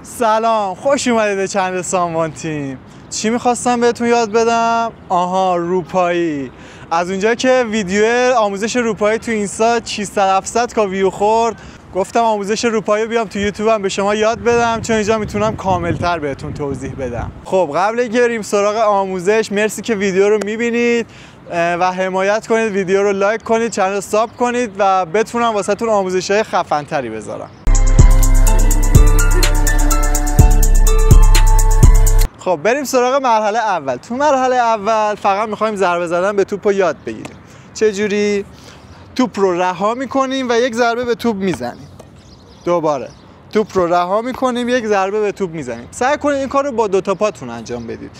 سلام، خوش اومدید به چنل ساموان تیم. چی میخواستم بهتون یاد بدم؟ روپایی. از اونجا که ویدیو آموزش روپایی تو اینستا 600-700 کا ویو خورد، گفتم آموزش روپایی بیام تو یوتیوب هم به شما یاد بدم، چون اینجا میتونم کاملتر بهتون توضیح بدم. خب قبل اینکه بریم سراغ آموزش، مرسی که ویدیو رو میبینید و حمایت کنید، ویدیو رو لایک کنید، چنل رو ساب کنید و بتونم واسهتون آموزش‌های خفن‌تری بذارم. خب بریم سراغ مرحله اول. تو مرحله اول فقط میخوایم ضربه زدن به توپ رو یاد بگیریم. چجوری؟ توپ رو رها میکنیم و یک ضربه به توپ میزنیم. دوباره توپ رو رها میکنیم، یک ضربه به توپ میزنیم. سعی کنید این کار رو با دوتا پاتون انجام بدید.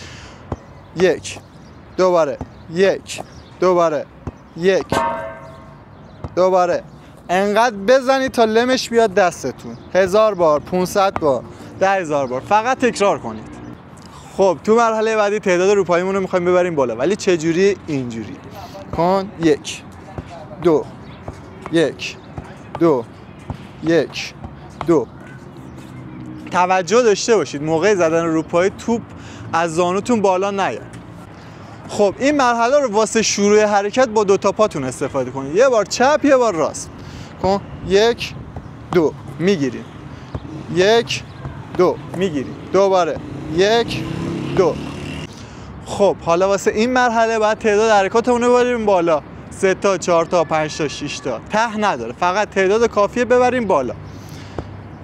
یک، دوباره، یک، دوباره، یک، دوباره. انقدر بزنید تا لمش بیاد دستتون. 1000 بار، 500 بار، 10,000 بار. فقط تکرار کنید. خب تو مرحله بعدی تعداد روپاییمون رو میخوایم ببریم بالا. ولی چجوری؟ اینجوری کن. 1 2 1 2 1 2. توجه داشته باشید موقع زدن روپایی توپ از زانوتون بالا نیاد. خب این مرحله رو واسه شروع حرکت با دوتا پاتون استفاده کنید. یه بار چپ، یه بار راست. کن. 1 2 میگیرید. 1 2 میگیرید. دوباره 1 2. خب حالا واسه این مرحله باید تعداد حرکاتمون رو ببریم بالا. 3 تا، 4 تا، 5 تا، 6 تا. ته نداره، فقط تعداد کافیه ببریم بالا.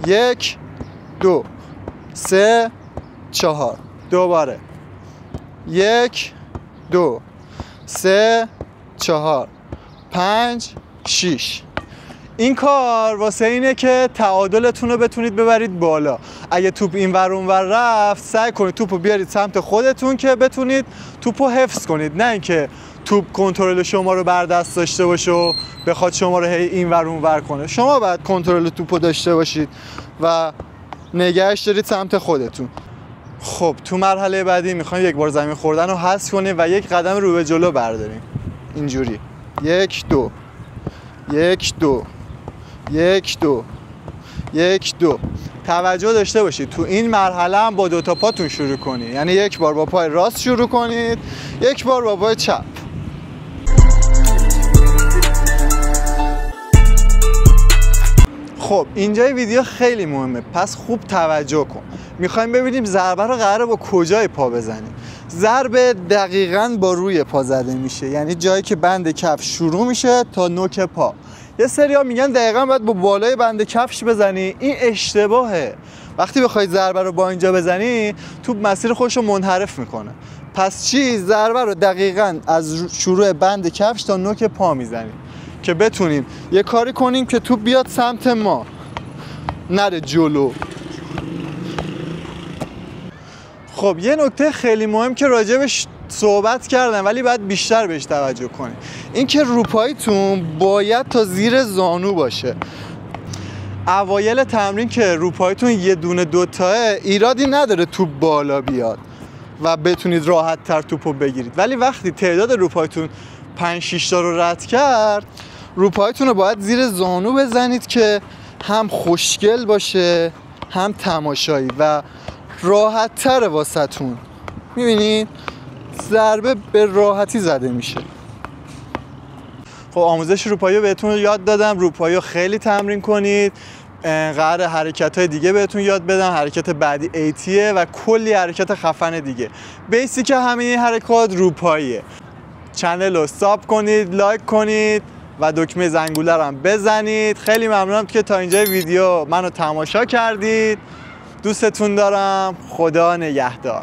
1 2 3 4. دوباره 1 2 3 4 5 6. این کار واسه اینه که تعادلتون رو بتونید ببرید بالا. اگه توپ اینور اونور رفت، سعی کنید توپ رو بیارید سمت خودتون که بتونید توپ رو حفظ کنید، نه اینکه توپ کنترل شما رو بر دست داشته باشه و بخواد شما رو هی اینور اونور کنه. شما باید کنترل توپ رو داشته باشید و نگهش دارید سمت خودتون. خب تو مرحله بعدی میخوایم یک بار زمین خوردن رو حذف کنیم و یک قدم رو به جلو برداریم. اینجوری 1 2 1 2 1 2 1 2. توجه داشته باشید تو این مرحله هم با دوتا پاتون شروع کنید. یعنی یک بار با پای راست شروع کنید، یک بار با پای چپ. خب اینجای ویدیو خیلی مهمه، پس خوب توجه کن. میخوایم ببینیم ضربه رو قراره با کجای پا بزنیم. ضربه دقیقاً با روی پا زده میشه، یعنی جایی که بند کفش شروع میشه تا نوک پا. یه سری ها میگن دقیقاً باید با بالای بند کفش بزنی. این اشتباهه. وقتی بخوای ضربه رو با اینجا بزنی، توپ مسیر خودش رو منحرف میکنه. پس چی؟ ضربه رو دقیقاً از شروع بند کفش تا نوک پا میزنیم که بتونیم یه کاری کنیم که توپ بیاد سمت ما، نره جلو. خب یه نکته خیلی مهم که راجبش صحبت کردم ولی باید بیشتر بهش توجه کنید، این که روپاییتون باید تا زیر زانو باشه. اوایل تمرین که روپاییتون یه دونه دوتاه، ایرادی نداره توپ بالا بیاد و بتونید راحت تر توپو بگیرید. ولی وقتی تعداد روپاییتون 5-6 تا رو رد کرد، روپاییتون رو باید زیر زانو بزنید که هم خوشگل باشه هم تماشایی و راحت تر واسهتون. میبینید ضربه به راحتی زده میشه. خب آموزش روپایی رو بهتون یاد دادم. روپایی رو خیلی تمرین کنید. قراره حرکت‌های دیگه بهتون یاد بدم. حرکت بعدی ایتیه و کلی حرکت خفن دیگه. بیسیک همه این حرکات روپاییه. چنل رو ساب کنید، لایک کنید و دکمه زنگوله رو هم بزنید. خیلی ممنونم که تا اینجای ویدیو منو تماشا کردید. دوستتون دارم. خدا نگهدار.